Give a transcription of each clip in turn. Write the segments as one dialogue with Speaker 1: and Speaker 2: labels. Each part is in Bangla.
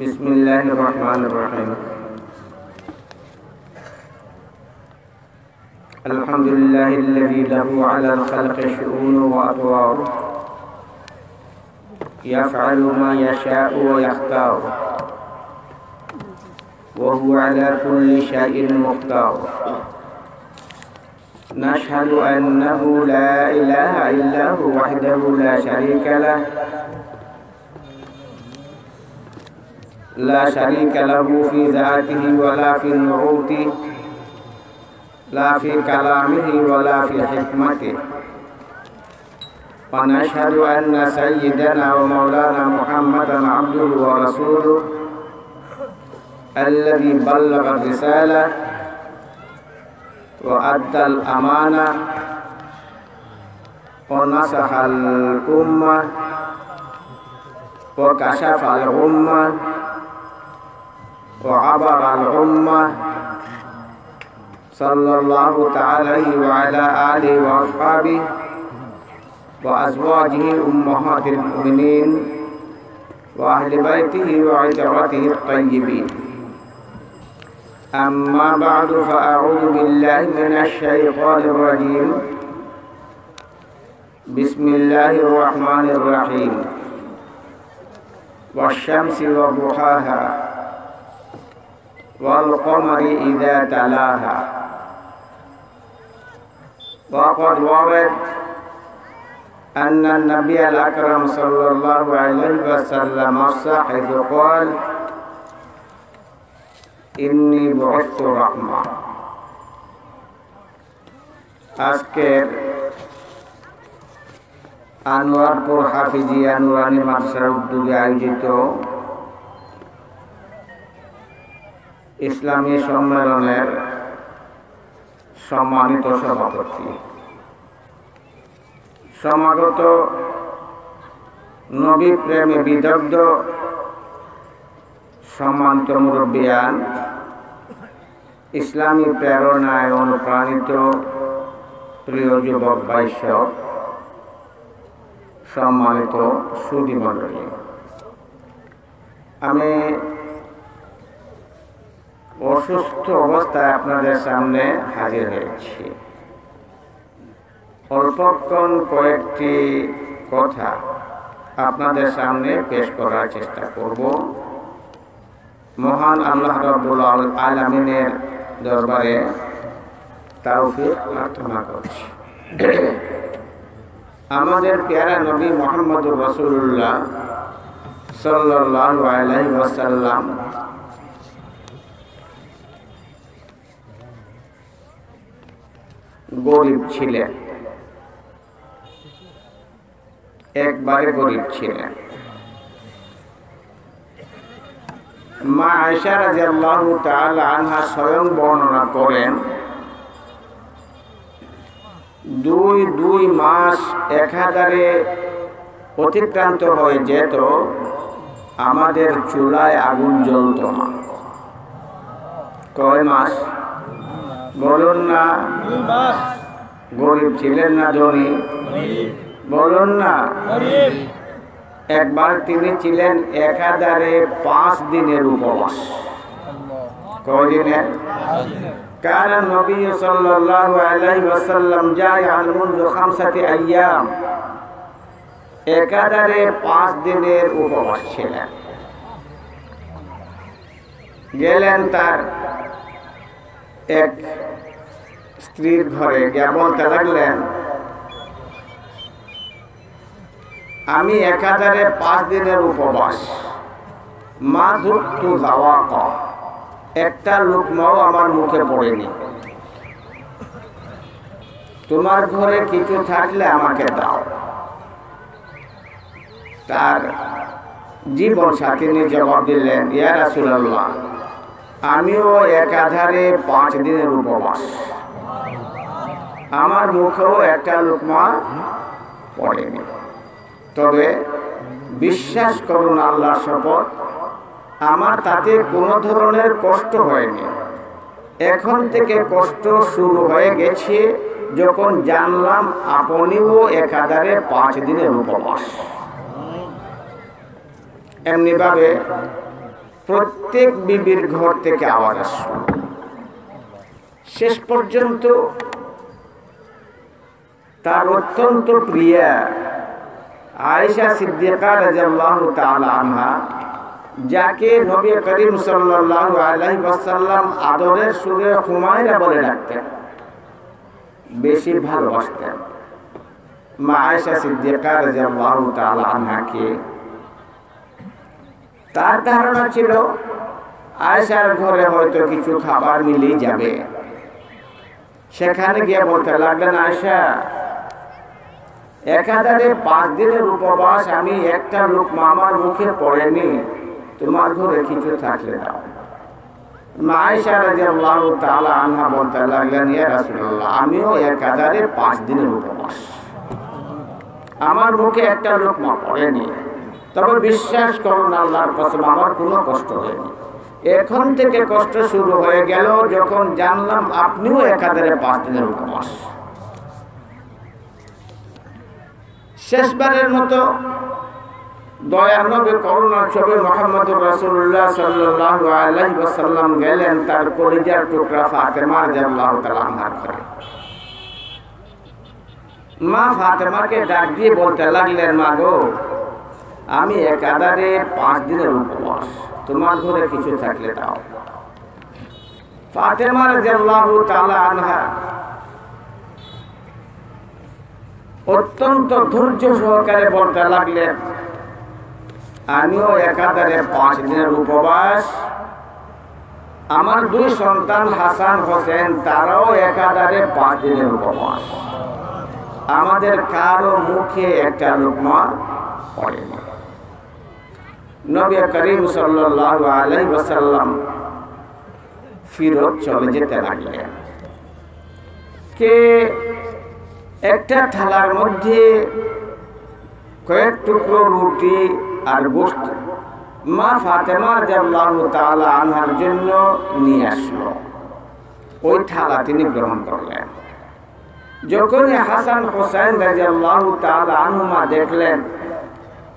Speaker 1: बिस्मिल्लाहिर्रहमानिर्रहीम। अल्हम्दुलिल्लाहिल्लज़ी लहू अलल खल्क़ि शुऊन व अतवार यफ़अलु मा यशाअु व यख्तार व हुवा अला कुल्लि शैइन मुख्तार। नशहदु अन्नहु ला इलाहा इल्ला हु वहदहु ला शरीका लहू फी ज़ातिही वला फी नुऊतिही ला फी कलामिही वला फी हिकमतिही। व नशहदु अन्न सय्यदना व मौलाना मुहम्मदन अब्दुहु व रसूलुहु अल्लज़ी बल्लग़ रिसालह व अद्दल अमाना व नसहल उम्मा व कशफल उम्मा व अबरल उम्मा सल्लल्लाहु तआला व अला आलिहि व अस्हाबिहि व अज़वाजिहि उम्महातिल मुमिनीन व अहलि बैतिहि व इतरतिहि अत्तय्यिबीन। अम्मा बअदु फ़अऊज़ु बिल्लाहि मिनश शैतानिर रजीम। बिस्मिल्लाहिर्रहमानिर्रहीम। वश्शम्सि वदुहाहा वल क़मरि इज़ा तलाहा। वक़द वरद अन्न नबिय्यल अकरम सल्लल्लाहु अलैहि वसल्लम सहिह क़ाल इन्नी बुइस्तु रहमा। আজকের আনোয়ারপুর হাফিজিয়া নুরানি মাদ্রাসার উদ্যোগে আয়োজিত ইসলামী সম্মেলনের সম্মানিত সভাপতি, সমাগত নবী প্রেমে বিদগ্ধ সম্মানিত মুরব্বিয়ান, ইসলামী প্রেরণায় অনুপ্রাণিত প্রিয় যুবক ভাইসব, সম্মানিত সুধী মণ্ডলী, আমি অসুস্থ অবস্থায় আপনাদের সামনে হাজির হয়েছি। অল্পক্ষণ কয়েকটি কথা আপনাদের সামনে পেশ করার চেষ্টা করব। মহান আল্লাহ রাব্বুল আলামিনের দরবারে তাওফীক প্রার্থনা করছি। আমাদের প্যারা নবী মুহাম্মদুর রাসূলুল্লাহ সাল্লাল্লাহু আলাইহি ওয়াসাল্লাম গরিব ছিলেন, একবারে গরিব ছিলেন। মা আয়েশা রাদিয়াল্লাহু তাআলা আনহা স্বয়ং বর্ণনা করেন, দুই মাস একাধারে অতিক্রান্ত হয়ে যেত, আমাদের চুলায় আগুন জ্বলত না। কয় মাস বলুন না? গরিব ছিলেন না ধনী? বলুন না। একবার তিনি ছিলেন একাধারে 5 দিনের উপবাস। কয়দিনের? কানা নবী সাল্লাল্লাহু আলাইহি ওয়াসাল্লাম জায়ান মুনযু 5 আইয়াম, একাধারে 5 দিনের উপবাস ছিলেন। গেলেন তার এক স্ত্রীর ঘরে, গিয়ে বলতে লাগলেন, আমি একাধারে 5 দিনের উপবাস, মা যুক্তু যাওয়াকা, একটা লুকমাও আমার মুখে পড়েনি। তোমার ঘরে কিছু থাকলে আমাকে দাও। তার জীবন সাথী জবাব দিলেন, ইয়া রাসূলুল্লাহ, আমিও একাধারে 5 দিনের উপবাস, আমার মুখেও একটা লুকমা পড়েনি। তবে বিশ্বাস করুন, আল্লাহর শপথ, আমার তাতে কোনো ধরনের কষ্ট হয়নি। এখন থেকে কষ্ট শুরু হয়ে গেছে যখন জানলাম আপনিও একাধারে 5 দিনের উপবাস। এমনিভাবে প্রত্যেক বিবির ঘর থেকে আওয়াজ আসলো। শেষ পর্যন্ত তার অত্যন্ত প্রিয়া আয়েশা সিদ্দিকা রাদিয়াল্লাহু তাআলা আনহা, যাকে নবী করিম সাল্লাল্লাহু আলাইহি ওয়াসাল্লাম আদরের সুরে হুমায়রা বলে ডাকতেন, বেশি ভালোবাসতেন। মা আয়েশা সিদ্দিকা রাদিয়াল্লাহু তাআলা আনহাকে তার ধারণা ছিল আয়েশার ঘরে হয়তো কিছু খাবার মিলেই যাবে। সেখানে গিয়ে বলতে লাগলেন, আয়েশা, একাধারে 5 দিনের উপবাস, আমি একটা লোকমা আমার মুখে পড়েনি, তোমার ঘরে কিছু থাকলে দাও। মা আয়েশা রাদিয়াল্লাহু তাআলা আনহা বলতে লাগলেন, ইয়া রাসূলুল্লাহ, আমিও একাধারে 5 দিনের উপবাস, আমার মুখে একটা লোকমা পড়েনি, তবে বিশ্বাস করুন আল্লাহর কসম আমার কোনো কষ্ট হয়নি। এখন থেকে কষ্ট শুরু হয়ে গেল যখন জানলাম আপনিও একাধারে 5 দিনের উপবাস। শেষবারের মতো দয়ার নবী করুণার ছবি মুহাম্মদুর রাসূলুল্লাহ সাল্লাল্লাহু আলাইহি ওয়াসাল্লাম গেলেন তার কলিজার টুকরা ফাতেমা রাদিয়াল্লাহু তাআলা আনহার ঘরে। মা ফাতেমাকে ডাক দিয়ে বলতে লাগলেন, মা গো, আমি একাধারে 5 দিনের উপবাস, তোমার ঘরে কিছু থাকলে দাও। ফাতেমা রাদিয়াল্লাহু তাআলা আনহা অত্যন্ত ধৈর্য সহকারে বলতে লাগলেন, আমিও একাধারে 5 দিনের উপবাস, আমার 2 সন্তান হাসান হোসেন তারাও একাধারে 5 দিনের উপবাস, আমাদের কারো মুখে একটা লোকমা পড়েনি। নবী করিম সাল্লাল্লাহু আলাইহি ওয়াসাল্লাম ফিরত চলে যেতে লাগলেন। কে একটা থালার মধ্যে কয়েক টুকরো রুটি আর গোশত মা ফাতেমা রাদিয়াল্লাহু তাআলা আনহার জন্য নিয়ে আসলো। ওই থালা তিনি গ্রহণ করলেন। যখন হাসান হোসেন রাদিয়াল্লাহু তাআলা আনহুমা দেখলেন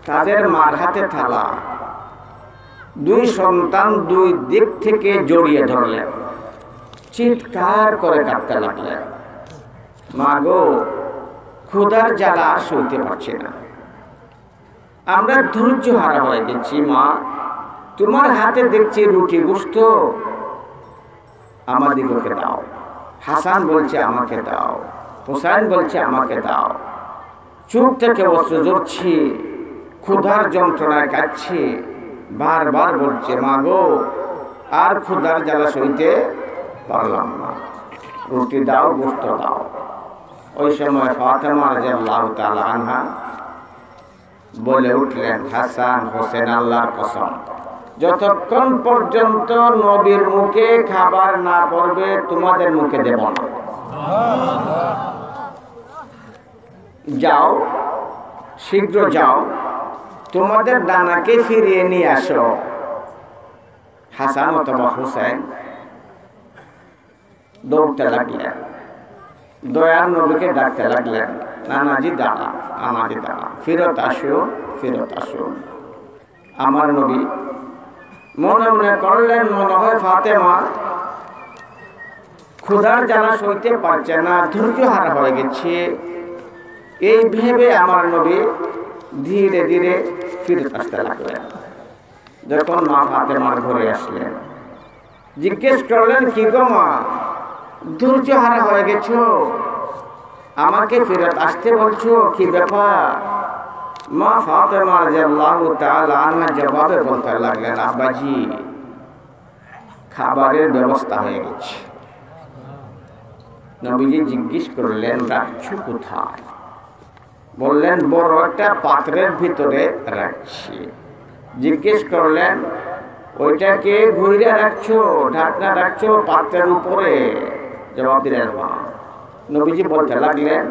Speaker 1: তাদের মার হাতে থালা, 2 সন্তান 2 দিক থেকে জড়িয়ে ধরলেন, চিৎকার করে কাঁদতে লাগলেন, মা গো, ক্ষুধার জ্বালা আর সইতে পারছি না, আমরা ধৈর্য হারা হয়ে গেছি, মা তোমার হাতে দেখছি রুটি গোশত, আমাদিগকে দাও। হাসান বলছে আমাকে দাও, হোসেন বলছে আমাকে দাও। চোখ থেকে অশ্রু ঝরছে, ক্ষুধার যন্ত্রণায় কাঁদছে, বারবার বলছে, মা গো, আর ক্ষুধার জ্বালা সইতে পারলাম না, রুটি দাও, গোশত দাও। ওই সময় ফাতেমা রাদিয়াল্লাহু তাআলা আনহা বলে উঠলেন, হাসান হোসেন, আল্লাহর কসম, যতক্ষণ পর্যন্ত নবীর মুখে খাবার না পড়বে তোমাদের মুখে দেব না। যাও, শীঘ্র যাও, তোমাদের ডানাকে ফিরিয়ে নিয়ে আসো। হাসান অথবা হোসেন দৌড়তে লাগলেন, দয়ার নবীকে ডাকতে লাগলেন, নানাজি দাঁড়া, নানাজি দাঁড়া, ফিরত আসো, ফিরত আসো। আমার নবী মনে মনে করলেন, মনে হয় ফাতেমা ক্ষুধার জ্বালা সইতে পারছে না, ধৈর্য হারা হয়ে গেছে। এই ভেবে আমার নবী ধীরে ধীরে ফিরত আসতে লাগলেন। যখন মা ফাতেমার ঘরে আসলেন, জিজ্ঞেস করলেন, কি গো মা, ধৈর্য হারা হয়ে গেছো, আমাকে ফিরত আসতে বলছো, কি ব্যাপার? মা ফাতেমা রাদিয়াল্লাহু তাআলা আনহা জবাবে বলতে লাগলেন, আব্বাজি, খাবারের ব্যবস্থা হয়ে গেছে। নবীজি জিজ্ঞেস করলেন, রাখছো কোথায়? বললেন, বড় একটা পাত্রের ভিতরে রাখছি। জিজ্ঞেস করলেন, ওইটাকে ঘুরে রাখছো, ঢাকনা রাখছো পাত্রের উপরে? জবাব দিলেন, মা। নবীজি বলতে লাগলেন,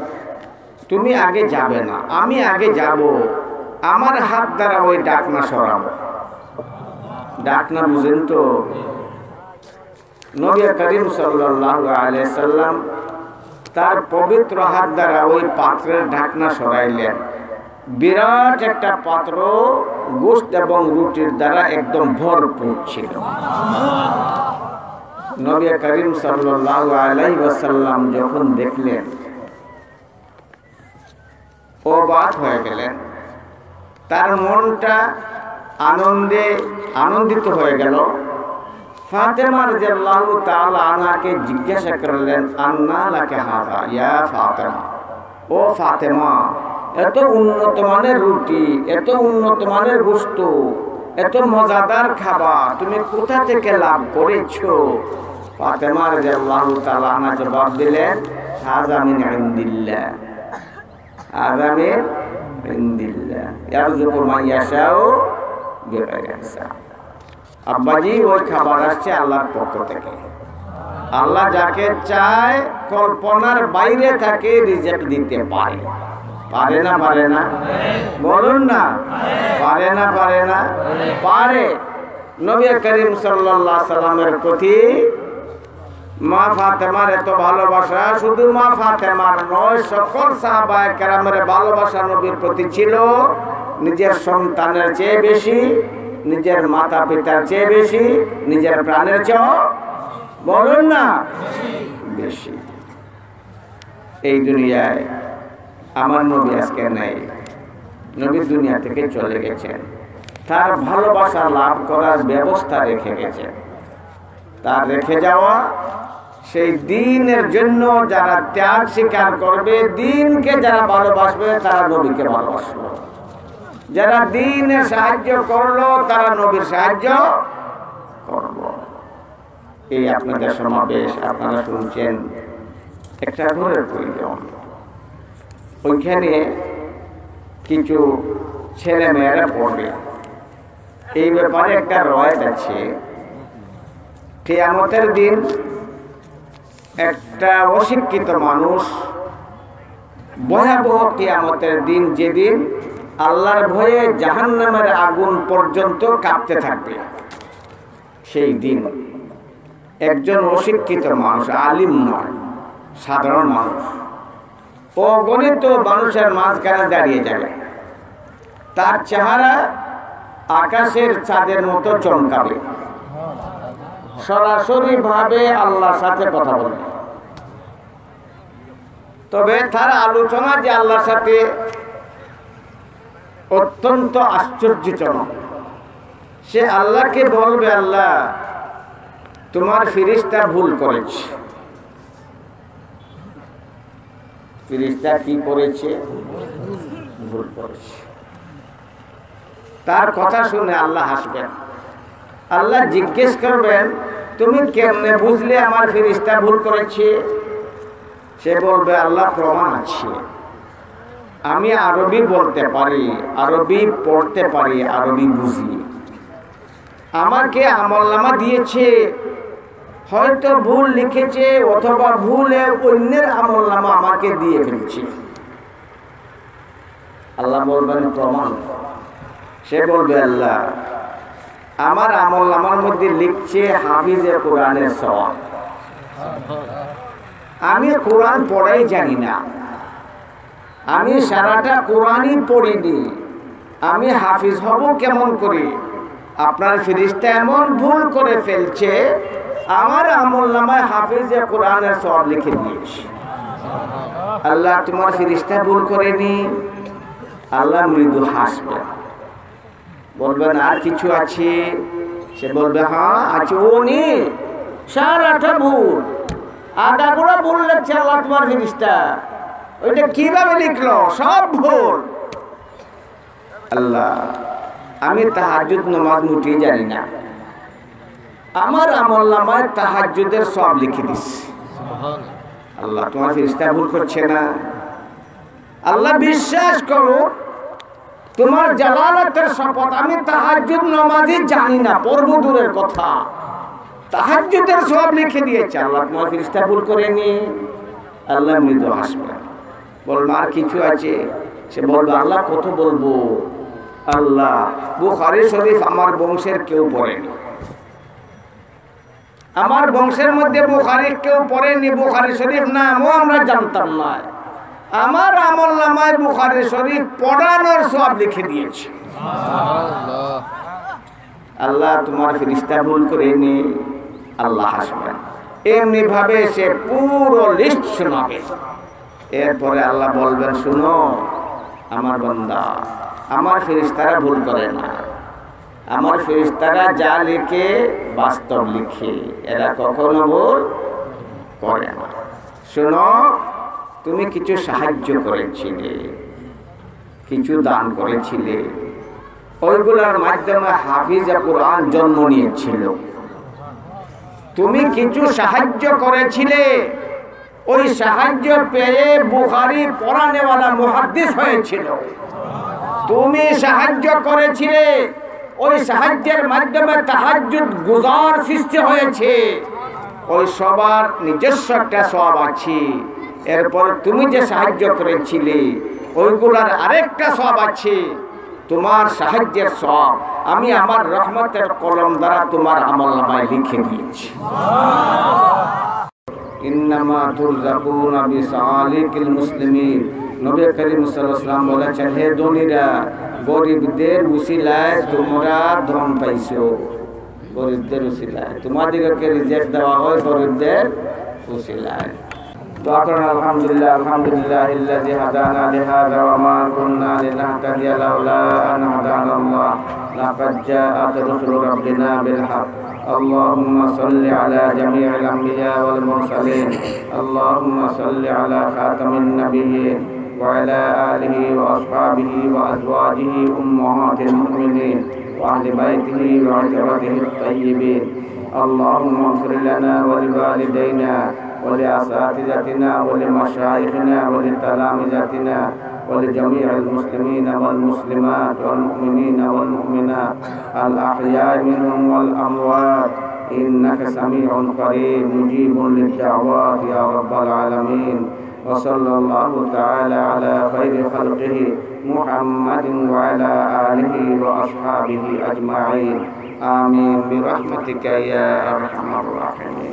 Speaker 1: তুমি আগে যাবে না, আমি আগে যাব, আমার হাত দ্বারা ওই ঢাকনা সরাবো। ঢাকনা বুঝেন তো? নবী করিম সাল্লাল্লাহু আলাইহি সাল্লাম তার পবিত্র হাত দ্বারা ওই পাত্রের ঢাকনা সরাইলেন। বিরাট একটা পাত্র গোশত এবং রুটির দ্বারা একদম ভরপুর ছিল। নবী করিম সাল্লাল্লাহু আলাইহি ওয়াসাল্লাম যখন দেখলেন, অবাক হয়ে গেলেন, তার মনটা আনন্দিত হয়ে গেল। ফাতেমা রাদিয়াল্লাহু তাআলা আনহাকে জিজ্ঞাসা করলেন, আন্না লাকা হাযা ইয়া ফাতেমা, ও ফাতেমা, এত উন্নত মানের রুটি, এত উন্নত মানের গোশত, এত মজাদার খাবার তুমি কোথা থেকে লাভ করেছো? ফাতেমা রাদিয়াল্লাহু তাআলা আনহা জবাব দিলেন, হাযা মিন ইনদিল্লাহ, হাযা মিন ইনদিল্লাহ, ইয়ারযুকু মান ইয়াশাউ বিগাইরি হিসাব। আব্বাজি, ওই খাবার আসছে আল্লাহর পক্ষ থেকে। আল্লাহ যাকে চায় কল্পনার বাইরে তাকে রিজিক দিতে পারে। পারে না পারে না? বলুন না, পারে না পারে না? পারে। নবী করিম সাল্লাল্লাহু আলাইহি সাল্লামের প্রতি মা ফাতেমার এত ভালোবাসা, শুধু মা ফাতেমার নয়, সকল সাহাবায়ে কেরামের ভালোবাসা নবীর প্রতি ছিল নিজের সন্তানের চেয়ে বেশি, নিজের মাতা পিতার চেয়ে বেশি, নিজের প্রাণের চেয়ে, বলুন না, বেশি। এই দুনিয়ায় আমার নবী আজকে নেই, নবী দুনিয়া থেকে চলে গেছেন। তার ভালোবাসা লাভ করার ব্যবস্থা রেখে গেছেন। তার রেখে যাওয়া সেই দ্বীনের জন্য যারা ত্যাগ স্বীকার করবে, দ্বীনকে যারা ভালোবাসবে, তারা নবীকে ভালোবাসবে। যারা দ্বীনের সাহায্য করলো, তারা নবীর সাহায্য করব। এই আপনাদের সমাবেশ আপনারা শুনছেন, একটা ঘরের প্রয়োজন। ওইখানে কিছু ছেলে মেয়েরা পড়বে। এই ব্যাপারে একটা রয়েত আছে, কিয়ামতের দিন একটা অশিক্ষিত মানুষ, ভয়াবহ কিয়ামতের দিন, যেদিন আল্লাহর ভয়ে জাহান্নামের আগুন পর্যন্ত কাঁপতে থাকবে, সেই দিন একজন অশিক্ষিত মানুষ, আলিম নয়, সাধারণ মানুষ, অগণিত মানুষের মাঝখানে দাঁড়িয়ে যাবে। তার চেহারা আকাশের চাঁদের মতো চমকাবে, সরাসরি ভাবে আল্লাহর সাথে কথা বলবে। তবে তার আলোচনা যে আল্লাহর সাথে অত্যন্ত আশ্চর্যজনক। সে আল্লাহকে বলবে, আল্লাহ, তোমার ফেরেশতা ভুল করেছে। ফেরেশতা কি করেছে? ভুল করেছে। তার কথা শুনে আল্লাহ হাসবেন। আল্লাহ জিজ্ঞেস করবেন, তুমি কেমনে বুঝলে আমার ফেরেশতা ভুল করেছে? সে বলবে, আল্লাহ, প্রমাণ আছে। আমি আরবি বলতে পারি, আরবি পড়তে পারি, আরবি বুঝি। আমাকে আমলনামা দিয়েছে, হয়তো ভুল লিখেছে অথবা ভুলে অন্যের আমলনামা আমাকে দিয়ে ফেলছে। আল্লাহ বলবেন, প্রমাণ। সে বলবে, আল্লাহ, আমার আমলনামার মধ্যে লিখছে হাফিজে কোরআনের সওয়াব। আমি কোরআন পড়াই জানি না, আমি সারাটা কোরআনই পড়িনি, আমি হাফিজ হব কেমন করে? আপনার ফেরেশতা এমন ভুল করে ফেলছে, আমার আমলনামায় হাফিজে কোরআনের সওয়াব লিখে দিয়েছে। আল্লাহ, তোমার ফেরেশতা ভুল করেনি? আল্লাহ মৃদু হাসবে, বলবেন, আর কিছু আছে? সে বলবে, হ্যাঁ আছে। উনি সারাটা ভুল, আগাগোড়া ভুল লিখছে আল্লাহ তোমার ফেরেশতা। ওইটা কিভাবে লিখলো? সব ভুল। আল্লাহ, আমি তাহাজ্জুদ নামাজ মুটেই জানি না, আমার আমলনামায় তাহাজ্জুদের সব লিখে দিস। আল্লাহ, তোমার ফেরেশতা ভুল করছে না। আল্লাহ, বিশ্বাস করো, তোমার জালালাতের শপথ, আমি তাহাজ্জুদ নামাজই জানি না, পড়ব দূরের কথা, তাহাজ্জুদের সব লিখে দিয়েছে। আল্লাহ, তোমার ফেরেশতা ভুল করেনি। আল্লাহ মৃদু হাসবে, বলবে, আর কিছু আছে? সে বলবে, আল্লাহ, কত বলবো? আল্লাহ, বুখারী শরীফ আমার বংশের কেউ পড়েনি, আমার বংশের মধ্যে বুখারী কেউ পড়েনি, বুখারী শরীফ নামও আমরা জানতাম না। আমার আমলনামায় বুখারী শরীফ পড়ানোর সওয়াব লিখে দিয়েছে। আল্লাহ তোমার ফেরেশতা ভুল করেনি, আল্লাহ হাসবেন। এমনি ভাবে সে পুরো লিস্ট শোনাবে। এরপরে আল্লাহ বলবেন, শুনো আমার বান্দা, আমার ফেরেশতারা ভুল করে না, আমার ফেরেশতারা যা লিখে বাস্তব লিখে, এরা কখনো ভুল করে না। শোনো, তুমি কিছু সাহায্য করেছিলে, কিছু দান করেছিলে, ওইগুলোর মাধ্যমে হাফিজে কুরআন জন্ম নিয়েছিল। তুমি কিছু সাহায্য করেছিলে, ওই সাহায্য পেয়ে বুখারী পড়ানেওয়ালা মুহাদ্দিস হয়েছিল। তুমি সাহায্য করেছিলে, ওই সাহায্যের মাধ্যমে তাহাজ্জুদ গুজার সৃষ্টি হয়েছে। ওই সবার নিজস্ব একটা সওয়াব আছে। এরপর তুমি যে সাহায্য করেছিলে ওইগুলার আরেকটা সওয়াব আছে। তোমার সাহায্যের সওয়াব আমি আমার রহমতের কলম দ্বারা তোমার আমলনামায় লিখে দিয়েছি। ইন্নামা তুরজাকুনা বিসালিকিল মুসলিমিন। নবী করিম সাল্লাল্লাহু আলাইহি ওয়াসাল্লাম বলেছেন, হে ধনীরা, গরিবদের উসিলায় তোমরা ধন পাইছো। গরিবদের উসিলায় তোমাদেরকে রিজেক্ট দেওয়া হয়, গরিবদের উসিলায়। দোয়া করেন, আলহামদুলিল্লাহ, আলহামদুলিল্লাহিল্লাযী হাদানা লিহাযা ওয়া মা কুননা লিনাহতাদিয়া লাউলা আন হাদানাল্লাহ। লাকাদ জাআত রাসূলু রাব্বিনা বিল হক। আল্লাহুম্মা সাল্লি আলা জামিইল আমবিয়া ওয়াল মুরসালিন। আল্লাহুম্মা সাল্লি আলা খাতামিন নাবিয়্যিন ওয়া আলা আলিহি ওয়া আসহাবিহি ওয়া আজওয়াজিহি উম্মাহাতিল মুমিনিন ওয়া আহলি বাইতিহি ওয়া আতরাতিহিত তাইয়্যিবিন। আল্লাহুম্মা ইগফির লানা ওয়া লিওয়ালিদাইনা ولأساتذتنا ولمشايخنا ولتلامذتنا ولجميع المسلمين والمسلمات والمؤمنين والمؤمنات الأحياء منهم والأموات إنك سميع قريب مجيب للدعوات يا رب العالمين. وصلى الله تعالى على خير خلقه محمد وعلى آله وأصحابه أجمعين. آمين برحمتك يا أرحم الراحمين.